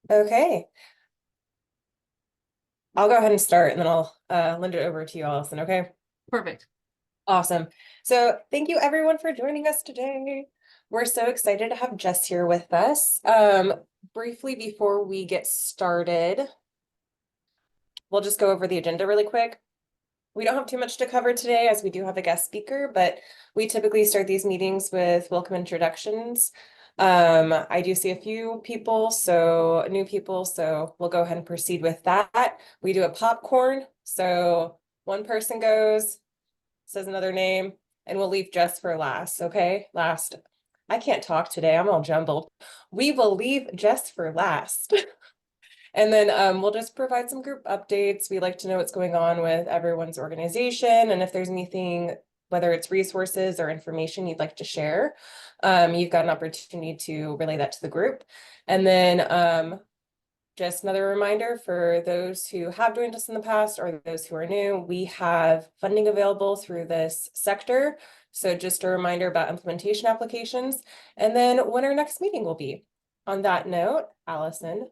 Okay, I'll go ahead and start and then I'll lend it over to you, Allison, okay? Perfect. Awesome. So thank you everyone for joining us today. We're so excited to have Jess here with us. Briefly before we get started, we'll just go over the agenda really quick. We don't have too much to cover today as we do have a guest speaker, but we typically start these meetings with welcome introductions. I do see a few people, so new people, so we'll go ahead and proceed with that. We do a popcorn, so one person goes, says another name, and we'll leave Jess for last, okay? Last. I can't talk today, I'm all jumbled. We will leave Jess for last. And then we'll just provide some group updates. We like to know what's going on with everyone's organization and if there's anything, whether it's resources or information you'd like to share, you've got an opportunity to relay that to the group. And then just another reminder for those who have joined us in the past or those who are new, we have funding available through this sector. So just a reminder about implementation applications and then when our next meeting will be. On that note, Allison,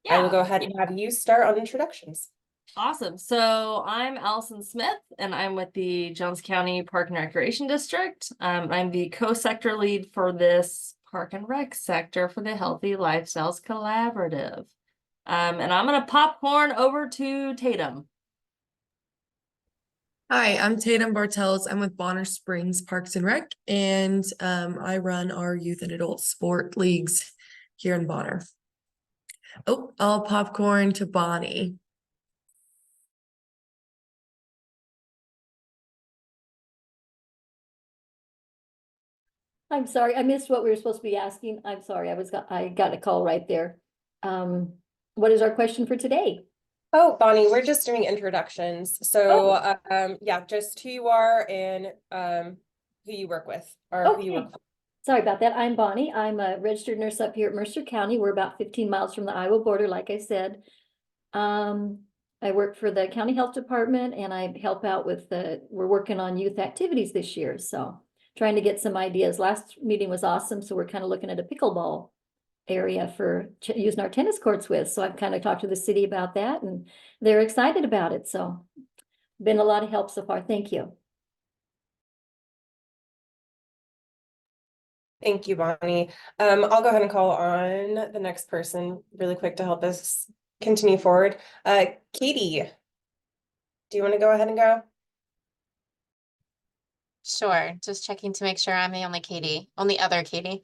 I will go ahead and have you start on introductions. Awesome. So I'm Allison Smith, and I'm with the Jones County Park and Recreation District. I'm the co-sector lead for this Park and Rec sector for the Healthy Lifestyles Collaborative. And I'm going to popcorn over to Tatum. Hi, I'm Tatum Bartels. I'm with Bonner Springs Parks and Rec, and I run our youth and adult sport leagues here in Bonner. Oh, I'll popcorn to Bonnie. I'm sorry, I missed what we were supposed to be asking. I'm sorry, I got a call right there. What is our question for today? Oh, Bonnie, we're just doing introductions. So, yeah, just who you are and who you work with or who you work with. Sorry about that. I'm Bonnie. I'm a registered nurse up here at Mercer County. We're about 15 miles from the Iowa border, like I said. I work for the county health department and I help out with we're working on youth activities this year. So trying to get some ideas. Last meeting was awesome. So we're kind of looking at a pickleball area for using our tennis courts with. So I've kind of talked to the city about that and they're excited about it. So been a lot of help so far. Thank you. Thank you, Bonnie. I'll go ahead and call on the next person really quick to help us continue forward. Katie, do you want to go ahead and go? Sure, just checking to make sure I'm the only other Katie.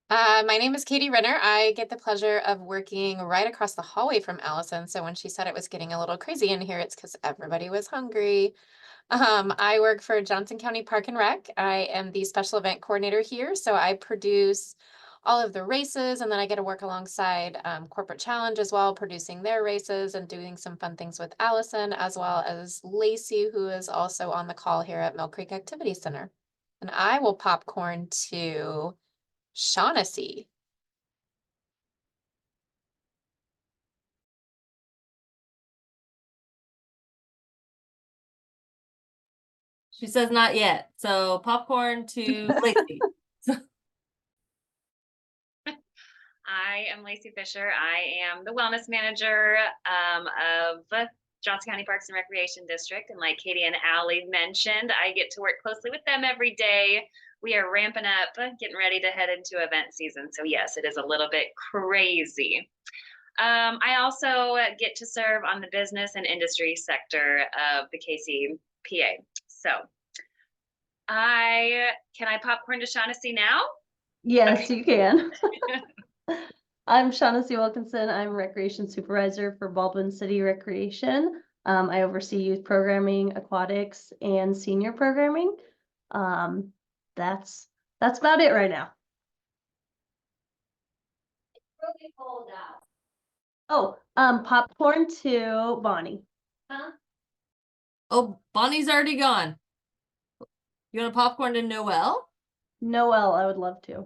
My name is Katie Renner. I get the pleasure of working right across the hallway from Allison. So when she said it was getting a little crazy in here, it's because everybody was hungry. I work for Johnson County Park and Rec. I am the special event coordinator here. So I produce all of the races and then I get to work alongside Corporate Challenge as well, producing their races and doing some fun things with Allison, as well as Lacey, who is also on the call here at Mill Creek Activity Center. And I will popcorn to Shaughnessy. She says not yet. So popcorn to Lacey. I am Lacey Fisher. I am the wellness manager of Johnson County Parks and Recreation District. And like Katie and Allie mentioned, I get to work closely with them every day. We are ramping up, getting ready to head into event season. So yes, it is a little bit crazy. I also get to serve on the business and industry sector of the KCPA. So can I popcorn to Shaughnessy now? Yes, you can. I'm Shaughnessy Wilkinson. I'm Recreation Supervisor for Baldwin City Recreation. I oversee youth programming, aquatics, and senior programming. That's about it right now. It's really cold out. Oh, popcorn to Bonnie. Huh? Oh, Bonnie's already gone. You want to popcorn to Noelle? Noelle, I would love to.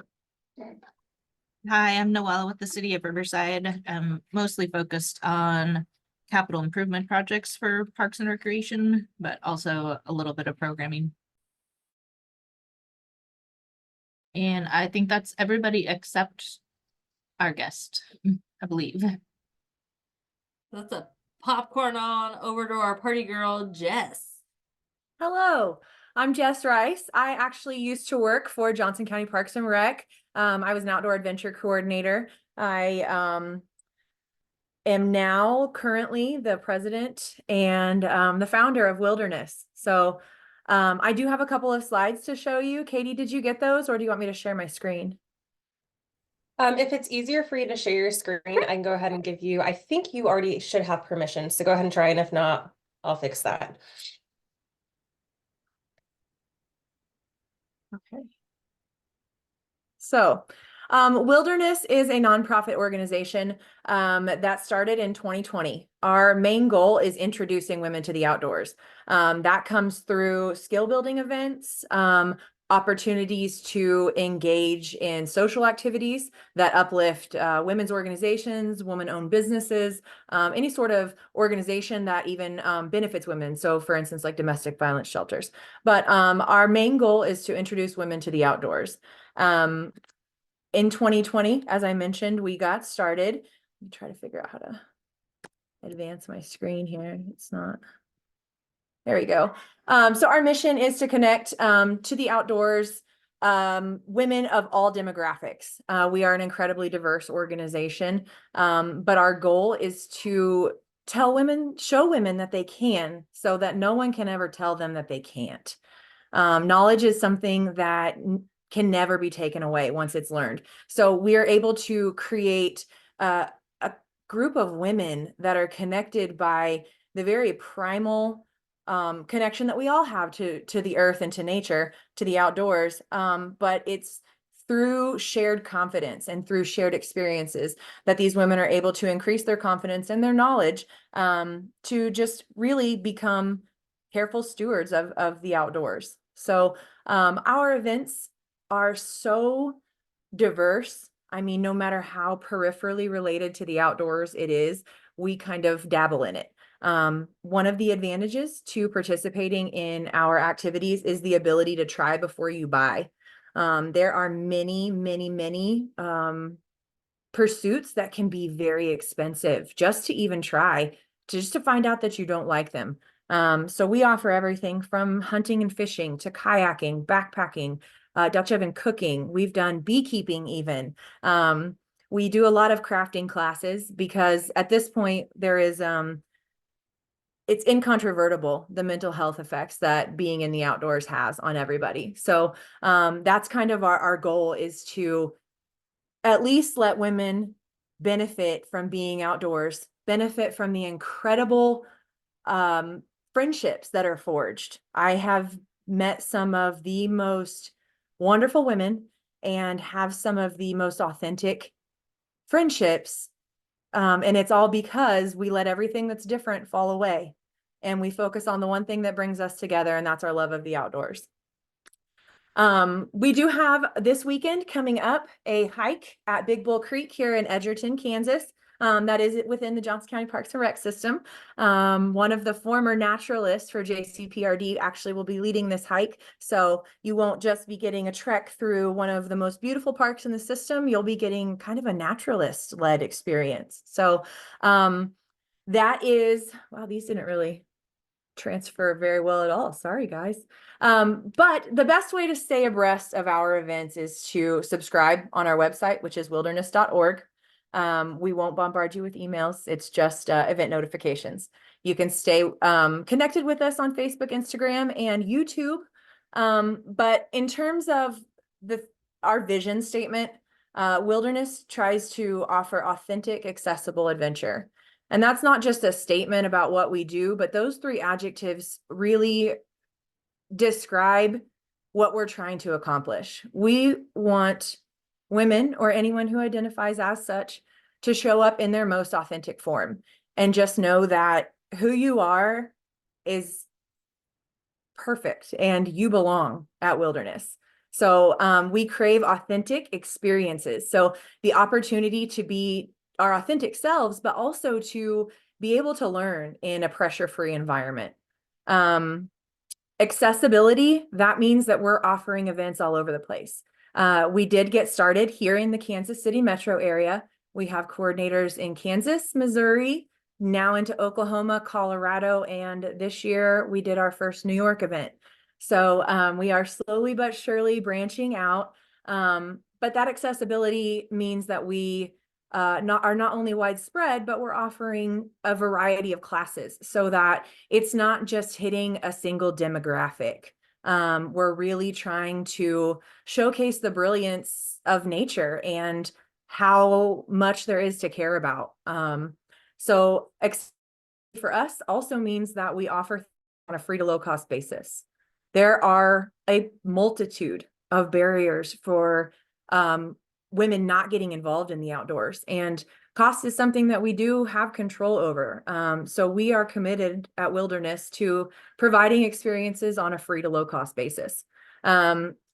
Hi, I'm Noelle with the City of Riverside. I'm mostly focused on capital improvement projects for Parks and Recreation, but also a little bit of programming. And I think that's everybody except our guest, I believe. That's a popcorn on over to our party girl, Jess. Hello, I'm Jess Rice. I actually used to work for Johnson County Parks and Rec. I was an outdoor adventure coordinator. I am now currently the president and the founder of Wilderness. So I do have a couple of slides to show you. Katie, did you get those or do you want me to share my screen? If it's easier for you to share your screen, I can go ahead and give you, I think you already should have permission, so go ahead and try, and if not, I'll fix that. Okay. So, Wilderness is a nonprofit organization that started in 2020. Our main goal is introducing women to the outdoors. That comes through skill building events, opportunities to engage in social activities that uplift women's organizations, women-owned businesses, any sort of organization that even benefits women. So for instance, like domestic violence shelters. But our main goal is to introduce women to the outdoors. In 2020, as I mentioned, we got started. Let me try to figure out how to advance my screen here. It's not. There we go. So our mission is to connect to the outdoors, women of all demographics. We are an incredibly diverse organization, but our goal is to show women that they can, so that no one can ever tell them that they can't. Knowledge is something that can never be taken away once it's learned. So we are able to create a group of women that are connected by the very primal connection that we all have to the earth and to nature, to the outdoors. But it's through shared confidence and through shared experiences that these women are able to increase their confidence and their knowledge to just really become careful stewards of the outdoors. So our events are so diverse. I mean, no matter how peripherally related to the outdoors it is, we kind of dabble in it. One of the advantages to participating in our activities is the ability to try before you buy. There are many pursuits that can be very expensive just to even try, just to find out that you don't like them. So we offer everything from hunting and fishing to kayaking, backpacking, Dutch oven cooking. We've done beekeeping even. We do a lot of crafting classes because at this point there is it's incontrovertible, the mental health effects that being in the outdoors has on everybody. So that's kind of our goal, is to at least let women benefit from being outdoors, benefit from the incredible friendships that are forged. I have met some of the most wonderful women and have some of the most authentic friendships. And it's all because we let everything that's different fall away. And we focus on the one thing that brings us together, and that's our love of the outdoors. We do have this weekend coming up a hike at Big Bull Creek here in Edgerton, Kansas. That is within the Johnson County Parks and Rec system. One of the former naturalists for JCPRD actually will be leading this hike. So you won't just be getting a trek through one of the most beautiful parks in the system, you'll be getting kind of a naturalist-led experience. So that is, wow, these didn't really transfer very well at all. Sorry, guys. But the best way to stay abreast of our events is to subscribe on our website, which is wilderness.org. We won't bombard you with emails. It's just event notifications. You can stay connected with us on Facebook, Instagram, and YouTube. But in terms of our vision statement, Wilderness tries to offer authentic, accessible adventure. And that's not just a statement about what we do, but those three adjectives really describe what we're trying to accomplish. We want women, or anyone who identifies as such, to show up in their most authentic form and just know that who you are is perfect and you belong at Wilderness. So we crave authentic experiences. So the opportunity to be our authentic selves, but also to be able to learn in a pressure-free environment. Accessibility, that means that we're offering events all over the place. We did get started here in the Kansas City metro area. We have coordinators in Kansas, Missouri, now into Oklahoma, Colorado, and this year we did our first New York event. So we are slowly but surely branching out. But that accessibility means that we are not only widespread, but we're offering a variety of classes so that it's not just hitting a single demographic. We're really trying to showcase the brilliance of nature and how much there is to care about. So for us also means that we offer on a free to low cost basis. There are a multitude of barriers for women not getting involved in the outdoors, and cost is something that we do have control over. So we are committed at Wilderness to providing experiences on a free to low cost basis,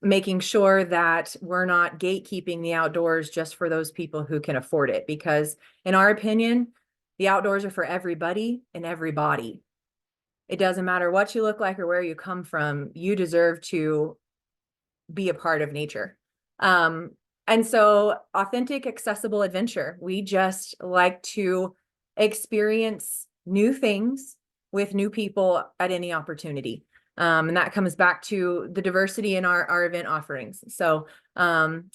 making sure that we're not gatekeeping the outdoors just for those people who can afford it, because in our opinion, the outdoors are for everybody and everybody. It doesn't matter what you look like or where you come from, you deserve to be a part of nature. And so authentic, accessible adventure. We just like to experience new things with new people at any opportunity. And that comes back to the diversity in our event offerings. So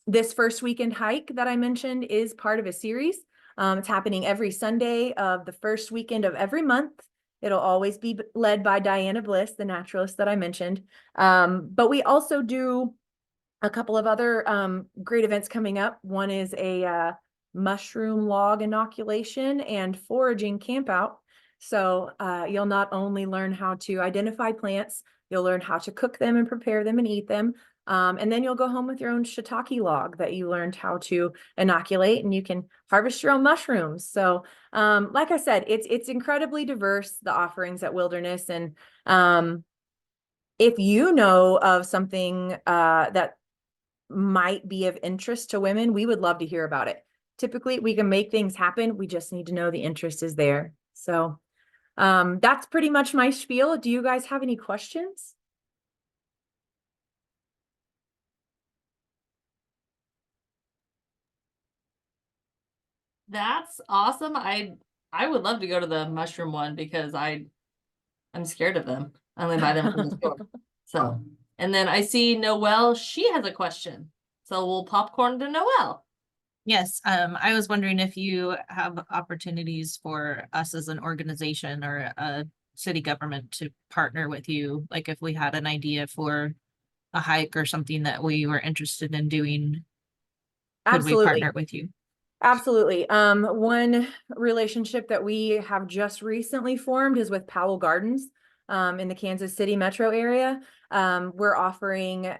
this first weekend hike that I mentioned is part of a series. It's happening every Sunday of the first weekend of every month. It'll always be led by Diana Bliss, the naturalist that I mentioned. But we also do a couple of other great events coming up. One is a mushroom log inoculation and foraging campout. So you'll not only learn how to identify plants, you'll learn how to cook them and prepare them and eat them. And then you'll go home with your own shiitake log that you learned how to inoculate, and you can harvest your own mushrooms. So like I said, it's incredibly diverse, the offerings at Wilderness. And if you know of something that might be of interest to women, we would love to hear about it. Typically, we can make things happen. We just need to know the interest is there. So that's pretty much my spiel. Do you guys have any questions? That's awesome. I would love to go to the mushroom one because I'm scared of them. I only buy them from the store. So, and then I see Noelle, she has a question. So we'll popcorn to Noelle. Yes, I was wondering if you have opportunities for us as an organization or a city government to partner with you, like if we had an idea for a hike or something that we were interested in doing, could we Absolutely. partner with you? Absolutely. One relationship that we have just recently formed is with Powell Gardens in the Kansas City metro area. We're offering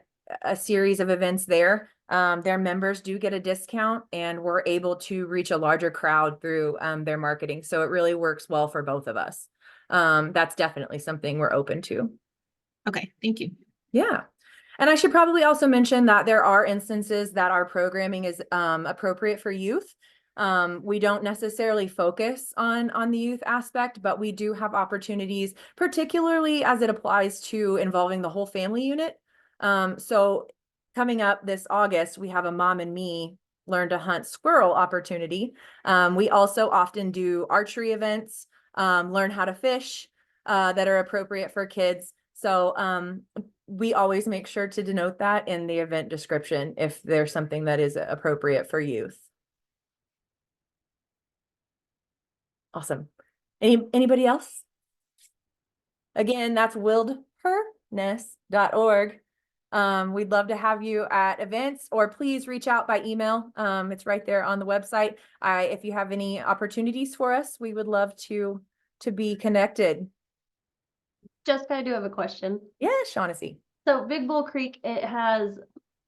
a series of events there. Their members do get a discount, and we're able to reach a larger crowd through their marketing. So it really works well for both of us. That's definitely something we're open to. Okay, thank you. Yeah. And I should probably also mention that there are instances that our programming is appropriate for youth. We don't necessarily focus on the youth aspect, but we do have opportunities, particularly as it applies to involving the whole family unit. So coming up this August, we have a Mom and Me Learn to Hunt Squirrel opportunity. We also often do archery events, learn how to fish that are appropriate for kids. So we always make sure to denote that in the event description if there's something that is appropriate for youth. Awesome. Anybody else? Again, that's wilderness.org. We'd love to have you at events, or please reach out by email. It's right there on the website. If you have any opportunities for us, we would love to be connected. Jessica, I do have a question. Yeah, Shaughnessy. So Big Bull Creek, it has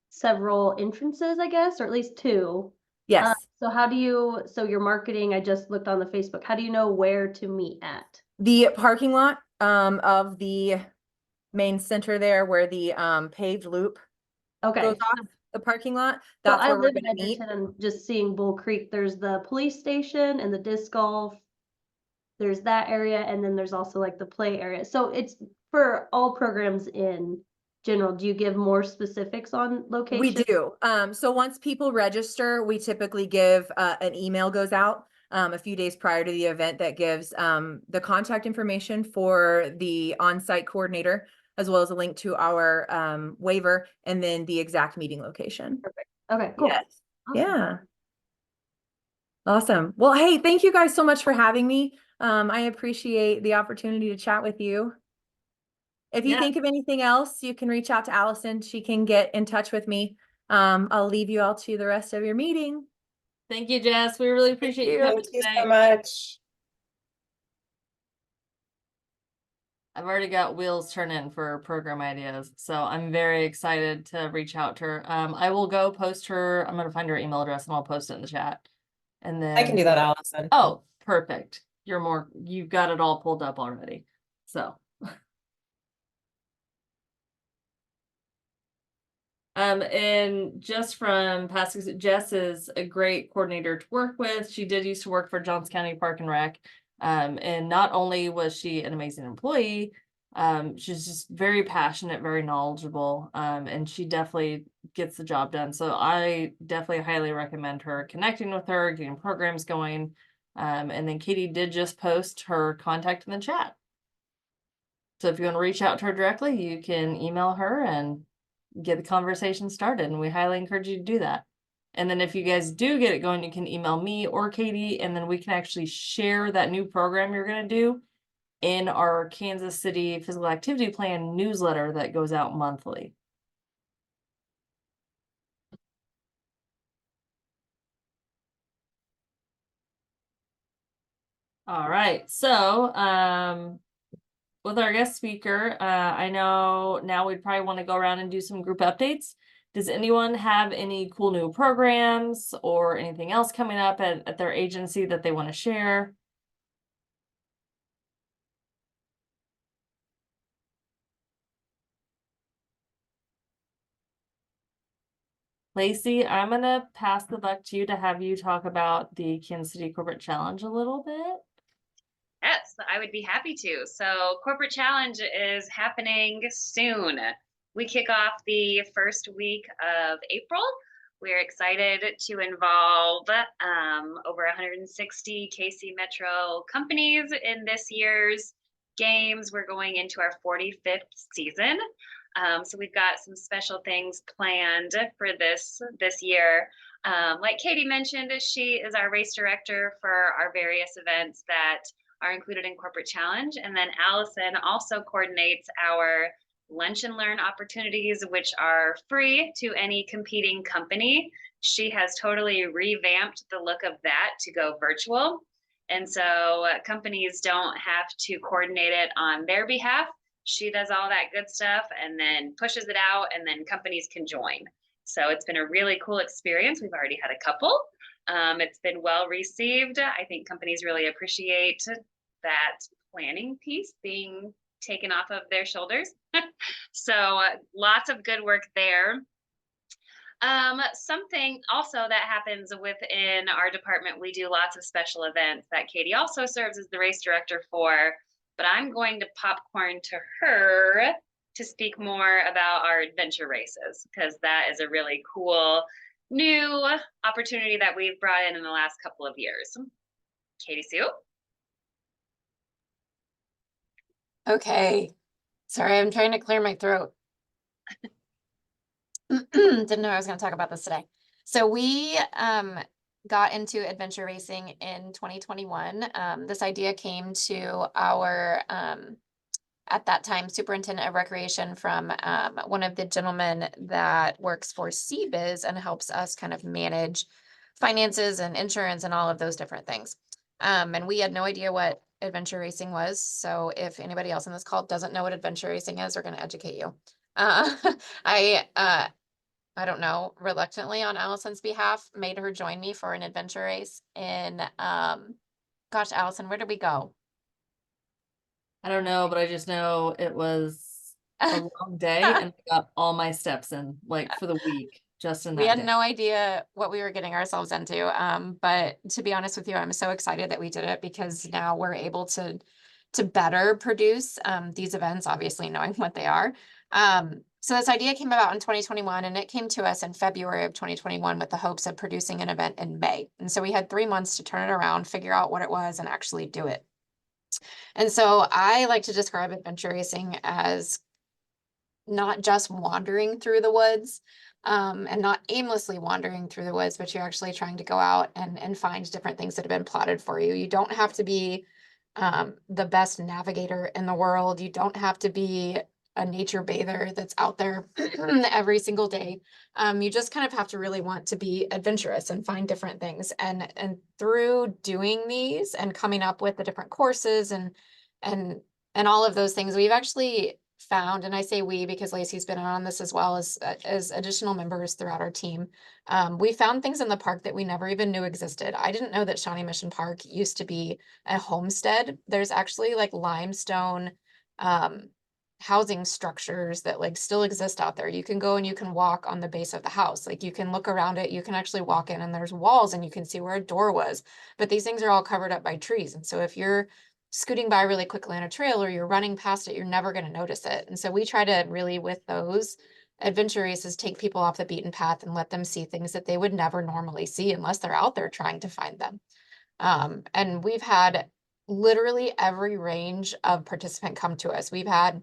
several entrances, I guess, or at least two. Yes. So how do you, so your marketing, I just looked on the Facebook, how do you know where to meet at? The parking lot of the main center there, where the paved loop Okay. goes off the parking lot. So That's I where we're live in going to meet. Edgerton and just seeing Bull Creek, there's the police station and the disc golf. There's that area, and then there's also like the play area. So it's for all programs in general? Do you give more specifics on location? We do. So once people register, we typically give an email goes out a few days prior to the event that gives the contact information for the on-site coordinator, as well as a link to our waiver, and then the exact meeting location. Okay, cool. Yes. Awesome. Yeah. Awesome. Well, hey, thank you guys so much for having me. I appreciate the opportunity to chat with you. If you Yeah. think of anything else, you can reach out to Allison. She can get in touch with me. I'll leave you all to the rest of your meeting. Thank you, Jess. We really appreciate you coming Thank you today. so much. I've already got wheels turning for program ideas, so I'm very excited to reach out to her. I will go post her. I'm gonna find her email address and I'll post it in the chat. And then I can do that, Allison. Oh, perfect. You've got it all pulled up already. So. And just from past, Jess is a great coordinator to work with. She did used to work for Johns County Park and Rec. And not only was she an amazing employee, she's just very passionate, very knowledgeable, and she definitely gets the job done. So I definitely highly recommend her connecting with her, getting programs going. And then Katie did just post her contact in the chat. So if you want to reach out to her directly, you can email her and get the conversation started, and we highly encourage you to do that. And then if you guys do get it going, you can email me or Katie, and then we can actually share that new program you're going to do in our Kansas City Physical Activity Plan newsletter that goes out monthly. All right, so with our guest speaker, I know now we'd probably want to go around and do some group updates. Does anyone have any cool new programs or anything else coming up at their agency that they want to share? Lacey, I'm gonna pass the buck to you to have you talk about the Kansas City Corporate Challenge a little bit. Yes, I would be happy to. So Corporate Challenge is happening soon. We kick off the first week of April. We're excited to involve over 160 KC Metro companies in this year's games. We're going into our 45th season. So we've got some special things planned for this year. Like Katie mentioned, she is our race director for our various events that are included in Corporate Challenge. And then Allison also coordinates our lunch and learn opportunities, which are free to any competing company. She has totally revamped the look of that to go virtual. And so companies don't have to coordinate it on their behalf. She does all that good stuff and then pushes it out, and then companies can join. So it's been a really cool experience. We've already had a couple. It's been well received. I think companies really appreciate that planning piece being taken off of their shoulders. So lots of good work there. Something also that happens within our department, we do lots of special events that Katie also serves as the race director for, but I'm going to popcorn to her to speak more about our adventure races, because that is a really cool new opportunity that we've brought in the last couple of years. Katie Sue? Okay. Sorry, I'm trying to clear my throat. Didn't know I was going to talk about this today. So we got into adventure racing in 2021. This idea came to our, at that time, superintendent of recreation from one of the gentlemen that works for CBiz and helps us kind of manage finances and insurance and all of those different things. And we had no idea what adventure racing was. So if anybody else on this call doesn't know what adventure racing is, we're going to educate you. I don't know, reluctantly on Allison's behalf, made her join me for an adventure race in, gosh, Allison, where did we go? I don't know, but I just know it was a long day and I got all my steps in, like, for the week, just in that We had day. no idea what we were getting ourselves into. But to be honest with you, I'm so excited that we did it, because now we're able to better produce these events, obviously knowing what they are. So this idea came about in 2021, and it came to us in February of 2021 with the hopes of producing an event in May. And so we had 3 months to turn it around, figure out what it was, and actually do it. And so I like to describe adventure racing as not just wandering through the woods, and not aimlessly wandering through the woods, but you're actually trying to go out and find different things that have been plotted for you. You don't have to be the best navigator in the world. You don't have to be a nature bather that's out there every single day. You just kind of have to really want to be adventurous and find different things. And through doing these and coming up with the different courses and all of those things, we've actually found, and I say we because Lacey's been on this as well as additional members throughout our team. We found things in the park that we never even knew existed. I didn't know that Shawnee Mission Park used to be a homestead. There's actually like limestone housing structures that like still exist out there. You can go and you can walk on the base of the house. Like you can look around it, you can actually walk in and there's walls and you can see where a door was. But these things are all covered up by trees. And so if you're scooting by really quickly on a trail or you're running past it, you're never going to notice it. And so we try to really, with those adventure races, take people off the beaten path and let them see things that they would never normally see unless they're out there trying to find them. And we've had literally every range of participant come to us. We've had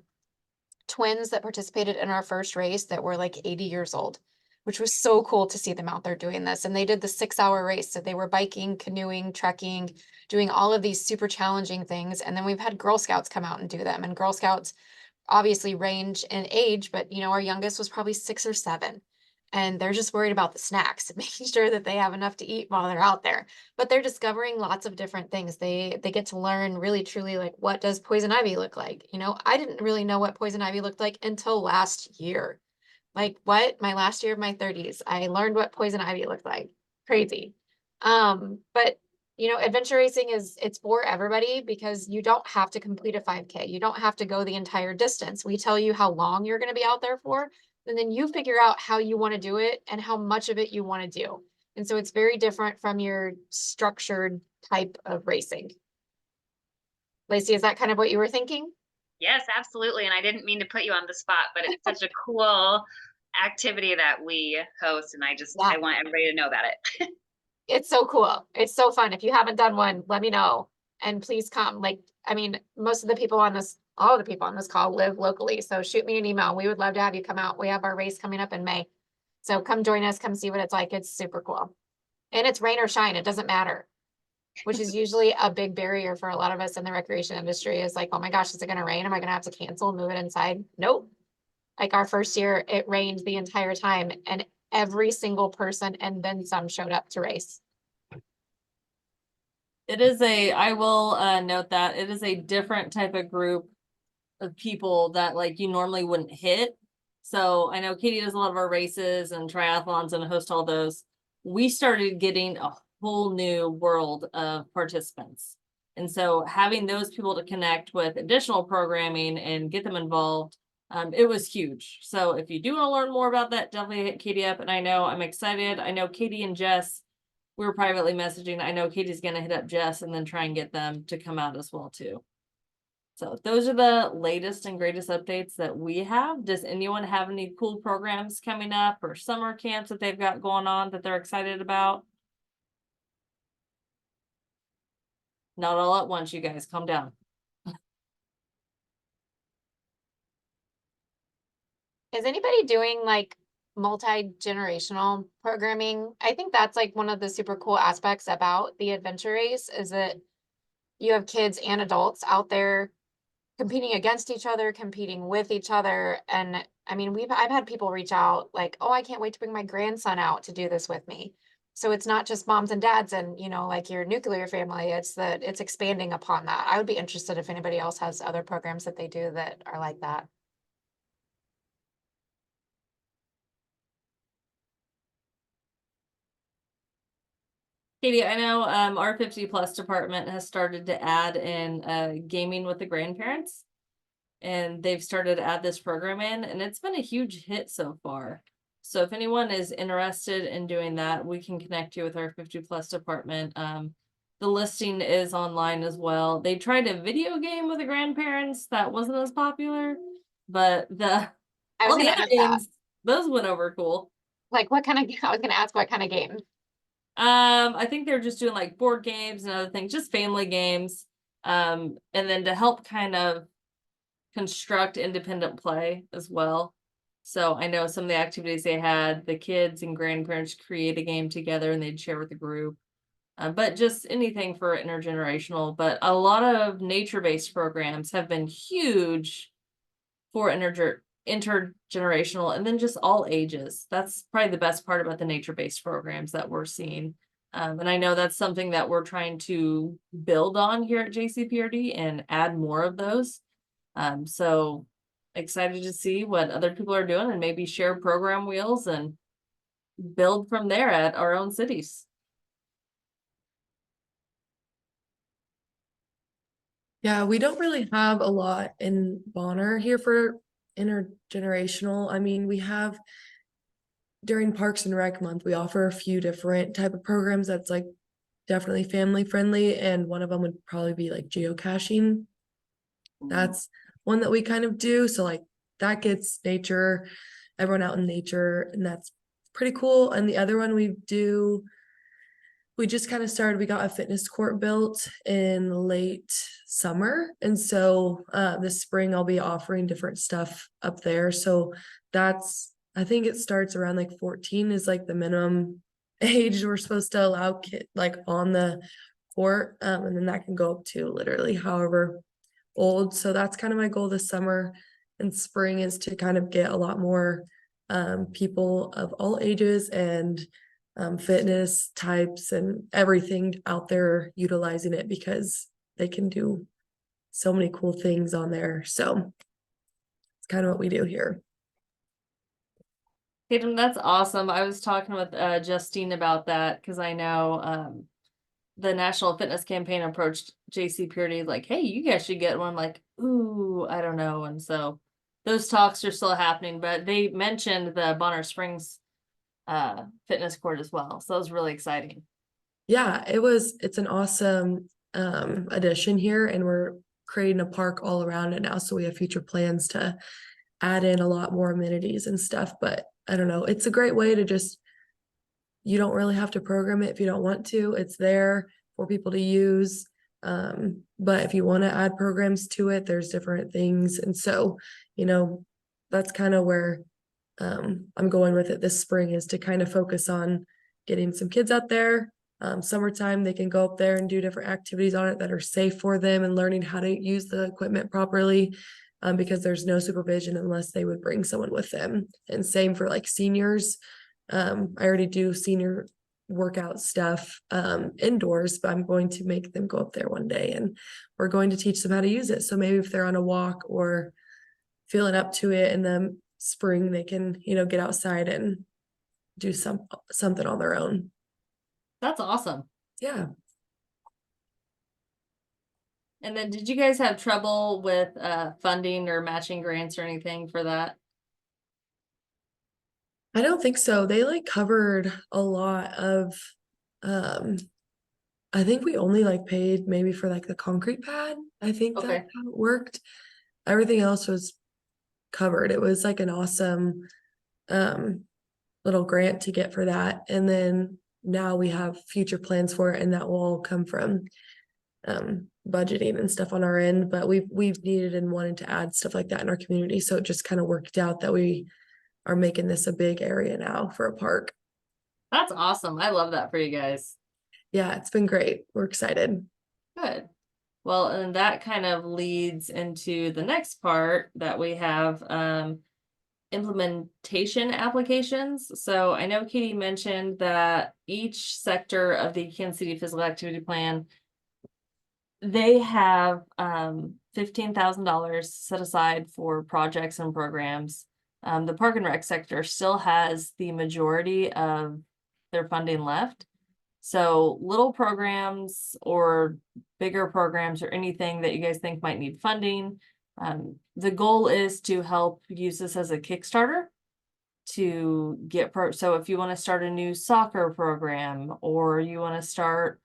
twins that participated in our first race that were like 80 years old, which was so cool to see them out there doing this. And they did the 6-hour race. So they were biking, canoeing, trekking, doing all of these super challenging things. And then we've had Girl Scouts come out and do them. And Girl Scouts obviously range in age, but you know, our youngest was probably 6 or 7. And they're just worried about the snacks, making sure that they have enough to eat while they're out there. But they're discovering lots of different things. They get to learn really truly like, what does poison ivy look like? You know, I didn't really know what poison ivy looked like until last year. Like what? My last year of my 30s, I learned what poison ivy looked like. Crazy. But you know, adventure racing it's for everybody because you don't have to complete a 5K. You don't have to go the entire distance. We tell you how long you're going to be out there for, and then you figure out how you want to do it and how much of it you want to do. And so it's very different from your structured type of racing. Lacey, is that kind of what you were thinking? Yes, absolutely. And I didn't mean to put you on the spot, but it's such a cool activity that we host. And I want everybody to know about it. It's so cool. It's so fun. If you haven't done one, let me know. And please come. Like, I mean, most of the people on this, all the people on this call live locally. So shoot me an email. We would love to have you come out. We have our race coming up in May. So come join us, come see what it's like. It's super cool. And it's rain or shine. It doesn't matter, which is usually a big barrier for a lot of us in the recreation industry is like, oh my gosh, is it going to rain? Am I going to have to cancel and move it inside? Nope. Like our first year, it rained the entire time and every single person and then some showed up to race. It is I will note that it is a different type of group of people that like you normally wouldn't hit. So I know Katie does a lot of our races and triathlons and host all those. We started getting a whole new world of participants. And so having those people to connect with additional programming and get them involved, it was huge. So if you do want to learn more about that, definitely hit Katie up. And I know I'm excited. I know Katie and Jess, we were privately messaging. I know Katie's going to hit up Jess and then try and get them to come out as well too. So those are the latest and greatest updates that we have. Does anyone have any cool programs coming up or summer camps that they've got going on that they're excited about? Not all at once, you guys, calm down. Is anybody doing like multi-generational programming? I think that's like one of the super cool aspects about the adventure race is that you have kids and adults out there competing against each other, competing with each other. And I mean, I've had people reach out like, oh, I can't wait to bring my grandson out to do this with me. So it's not just moms and dads and, you know, like your nuclear family, it's expanding upon that. I would be interested if anybody else has other programs that they do that are like that. Katie, I know our 50+ department has started to add in gaming with the grandparents. And they've started to add this program in, and it's been a huge hit so far. So if anyone is interested in doing that, we can connect you with our 50+ department. The listing is online as well. They tried a video game with the grandparents that wasn't as popular, but I was All the gonna other ask that. games, those went over cool. Like what kind of, I was gonna ask what kind of game? I think they're just doing like board games and other things, just family games. And then to help kind of construct independent play as well. So I know some of the activities they had, the kids and grandparents create a game together and they'd share with the group. But just anything for intergenerational. But a lot of nature-based programs have been huge for intergenerational, and then just all ages. That's probably the best part about the nature-based programs that we're seeing. And I know that's something that we're trying to build on here at JCPRD and add more of those. So excited to see what other people are doing and maybe share program wheels and build from there at our own cities. Yeah, we don't really have a lot in Bonner here for intergenerational. I mean, we have during Parks and Rec month, we offer a few different type of programs that's like definitely family friendly, and one of them would probably be like geocaching. That's one that we kind of do. So like that gets nature, everyone out in nature, and that's pretty cool. And the other one we just kind of started, we got a fitness court built in late summer. And so this spring I'll be offering different stuff up there. So I think it starts around like 14 is like the minimum age we're supposed to allow kid like on the court. And then that can go up to literally however old. So that's kind of my goal this summer and spring, is to kind of get a lot more people of all ages and fitness types and everything out there utilizing it, because they can do so many cool things on there. So it's kind of what we do here. Tatum, that's awesome. I was talking with Justine about that because I know the National Fitness Campaign approached JCPRD like, hey, you guys should get one. I'm like, ooh, I don't know. And so those talks are still happening, but they mentioned the Bonner Springs fitness court as well. So that was really exciting. Yeah, it's an awesome addition here, and we're creating a park all around it now. So we have future plans to add in a lot more amenities and stuff. But I don't know, it's a great way to just, you don't really have to program it if you don't want to. It's there for people to use. But if you want to add programs to it, there's different things. And so, that's kind of where I'm going with it this spring, is to kind of focus on getting some kids out there. Summertime, they can go up there and do different activities on it that are safe for them, and learning how to use the equipment properly, because there's no supervision unless they would bring someone with them. And same for like seniors. I already do senior workout stuff indoors, but I'm going to make them go up there one day, and we're going to teach them how to use it. So maybe if they're on a walk or feeling up to it in the spring, they can, get outside and do something on their own. That's awesome. Yeah. And then did you guys have trouble with funding or matching grants or anything for that? I don't think so. They like covered a lot of I think we only like paid maybe for like the concrete pad. I think Okay. that's how it worked. Everything else was covered. It was like an awesome little grant to get for that. And then now we have future plans for it, and that will all come from budgeting and stuff on our end. But we've needed and wanted to add stuff like that in our community. So it just kind of worked out that we are making this a big area now for a park. That's awesome. I love that for you guys. Yeah, it's been great. We're excited. Good. Well, and that kind of leads into the next part that we have, implementation applications. So I know Katie mentioned that each sector of the Kansas City Physical Activity Plan, they have $15,000 set aside for projects and programs. The Park and Rec sector still has the majority of their funding left. So little programs or bigger programs or anything that you guys think might need funding, the goal is to help use this as a Kickstarter to get so if you want to start a new soccer program, or you want to start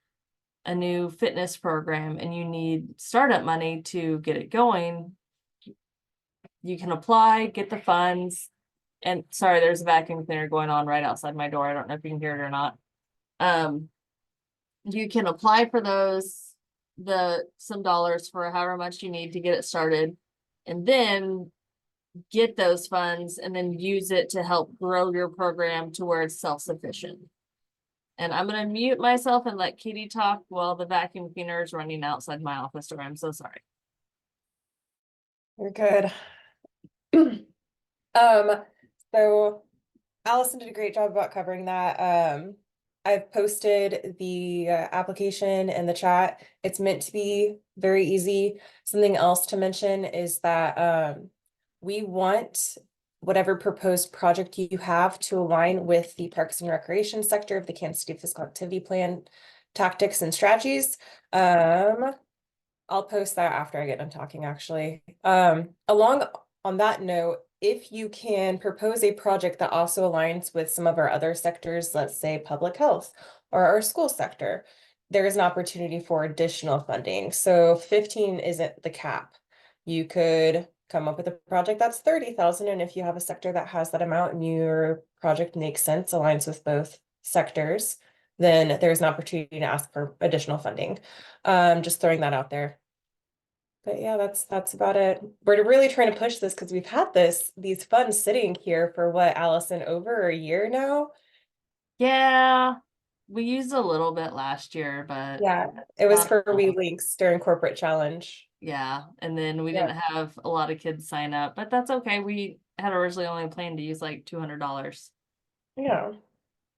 a new fitness program and you need startup money to get it going, you can apply, get the funds. And sorry, there's a vacuum cleaner going on right outside my door. I don't know if you can hear it or not. You can apply for those, some dollars for however much you need to get it started. And then get those funds and then use it to help grow your program to where it's self-sufficient. And I'm gonna mute myself and let Katie talk while the vacuum cleaner is running outside my office door. I'm so sorry. You're good. So Allison did a great job about covering that. I've posted the application in the chat. It's meant to be very easy. Something else to mention is that we want whatever proposed project you have to align with the Parks and Recreation sector of the Kansas City Fiscal Activity Plan tactics and strategies. I'll post that after I get done talking, actually. Along on that note, if you can propose a project that also aligns with some of our other sectors, let's say public health or our school sector, there is an opportunity for additional funding. So 15 isn't the cap. You could come up with a project that's 30,000, and if you have a sector that has that amount and your project makes sense, aligns with both sectors, then there's an opportunity to ask for additional funding. Just throwing that out there. But yeah, that's about it. We're really trying to push this because we've had these funds sitting here for what, Allison, over a year now? Yeah, we used a little bit last year, but Yeah, it was not for a lot. WeLinks during corporate challenge. Yeah, and then we Yeah. didn't have a lot of kids sign up, but that's okay. We had originally only planned to use like $200. Yeah.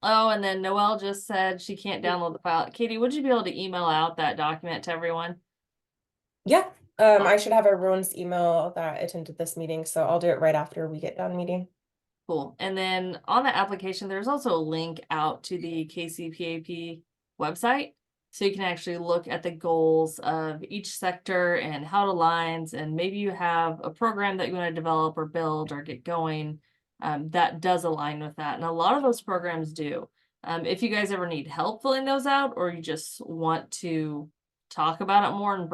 Oh, and then Noelle just said she can't download the file. Katie, would you be able to email out that document to everyone? Yeah. I should have everyone's email that attended this meeting, so I'll do it right after we get done meeting. Cool. And then on the application, there's also a link out to the KCPAP website. So you can actually look at the goals of each sector and how it aligns. And maybe you have a program that you want to develop or build or get going that does align with that. And a lot of those programs do. If you guys ever need help filling those out, or you just want to talk about it more and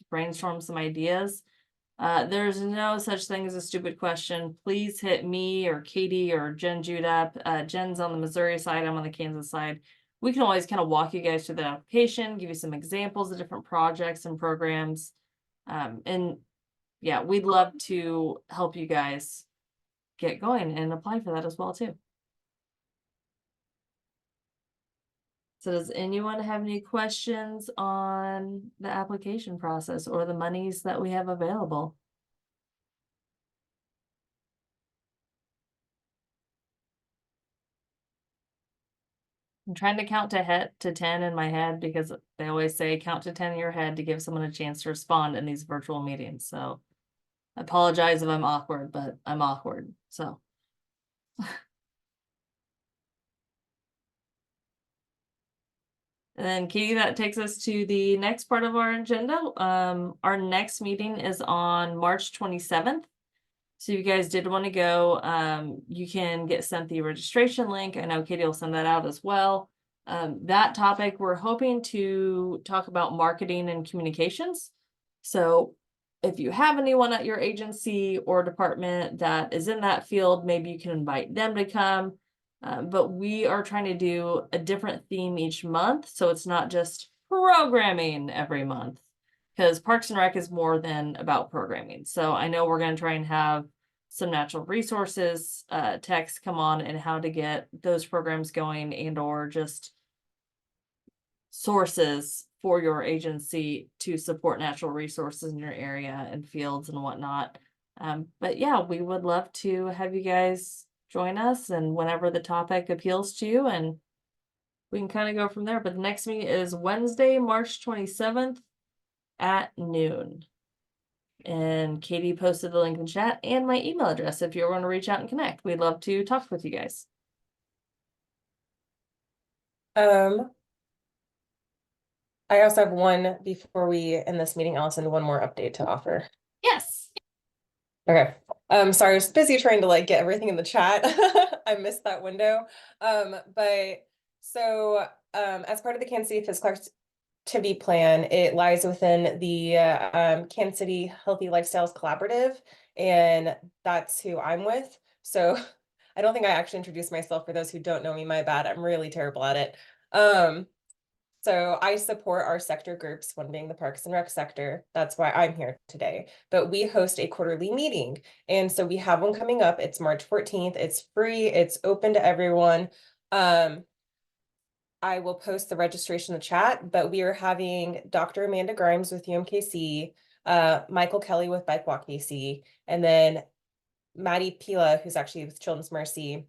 brainstorm some ideas, there's no such thing as a stupid question. Please hit me or Katie or Jen Judap. Jen's on the Missouri side, I'm on the Kansas side. We can always kind of walk you guys through the application, give you some examples of different projects and programs. And yeah, we'd love to help you guys get going and apply for that as well too. So does anyone have any questions on the application process or the monies that we have available? I'm trying to count to 10 in my head because they always say count to 10 in your head to give someone a chance to respond in these virtual meetings. So I apologize if I'm awkward, but I'm awkward. So. And then Katie, that takes us to the next part of our agenda. Our next meeting is on March 27th. So if you guys did want to go, you can get sent the registration link. I know Katie will send that out as well. That topic, we're hoping to talk about marketing and communications. So if you have anyone at your agency or department that is in that field, maybe you can invite them to come. But we are trying to do a different theme each month. So it's not just programming every month, because Parks and Rec is more than about programming. So I know we're going to try and have some natural resources techs come on and how to get those programs going, and or just sources for your agency to support natural resources in your area and fields and whatnot. But yeah, we would love to have you guys join us, and whenever the topic appeals to you, and we can kind of go from there. But the next meeting is Wednesday, March 27th at noon. And Katie posted the link in chat and my email address if you want to reach out and connect. We'd love to talk with you guys. I also have one before we end this meeting, Allison, one more update to offer. Yes. Okay. Sorry, I was busy trying to like get everything in the chat. I missed that window. But so as part of the Kansas City activity plan. It lies within the Kansas City Healthy Lifestyles Collaborative, and that's who I'm with. So I don't think I actually introduced myself. For those who don't know me, my bad. I'm really terrible at it. So I support our sector groups, one being the Parks and Rec sector. That's why I'm here today. But we host a quarterly meeting. And so we have one coming up. It's March 14th. It's free. It's open to everyone. I will post the registration in the chat, but we are having Dr. Amanda Grimes with UMKC, Michael Kelly with Bike Walk KC, and then Maddie Pila, who's actually with Children's Mercy,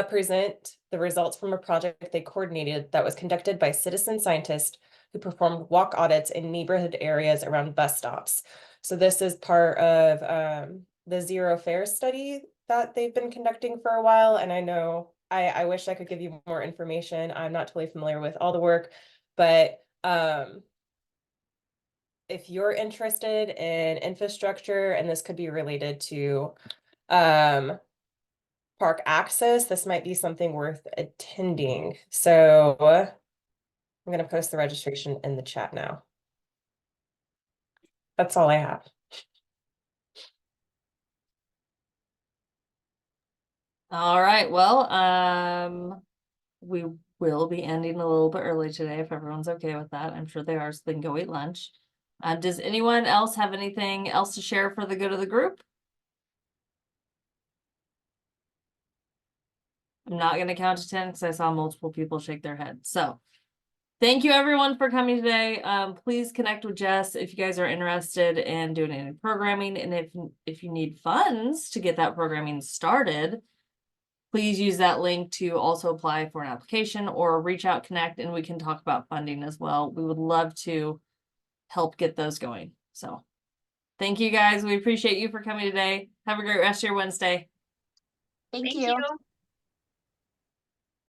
present the results from a project they coordinated that was conducted by citizen scientists who performed walk audits in neighborhood areas around bus stops. So this is part of the Zero Fare study that they've been conducting for a while. And I know I wish I could give you more information. I'm not totally familiar with all the work, but if you're interested in infrastructure, and this could be related to park access, this might be something worth attending. So I'm going to post the registration in the chat now. That's all I have. All right, well, we will be ending a little bit early today if everyone's okay with that. I'm sure they are, so they can go eat lunch. Does anyone else have anything else to share for the good of the group? I'm not gonna count to 10 because I saw multiple people shake their heads. So thank you everyone for coming today. Please connect with Jess if you guys are interested in doing any programming, and if you need funds to get that programming started, please use that link to also apply for an application or reach out, connect, and we can talk about funding as well. We would love to help get those going. So thank you guys. We appreciate you for coming today. Have a great rest of your Wednesday. Thank Thank you. you.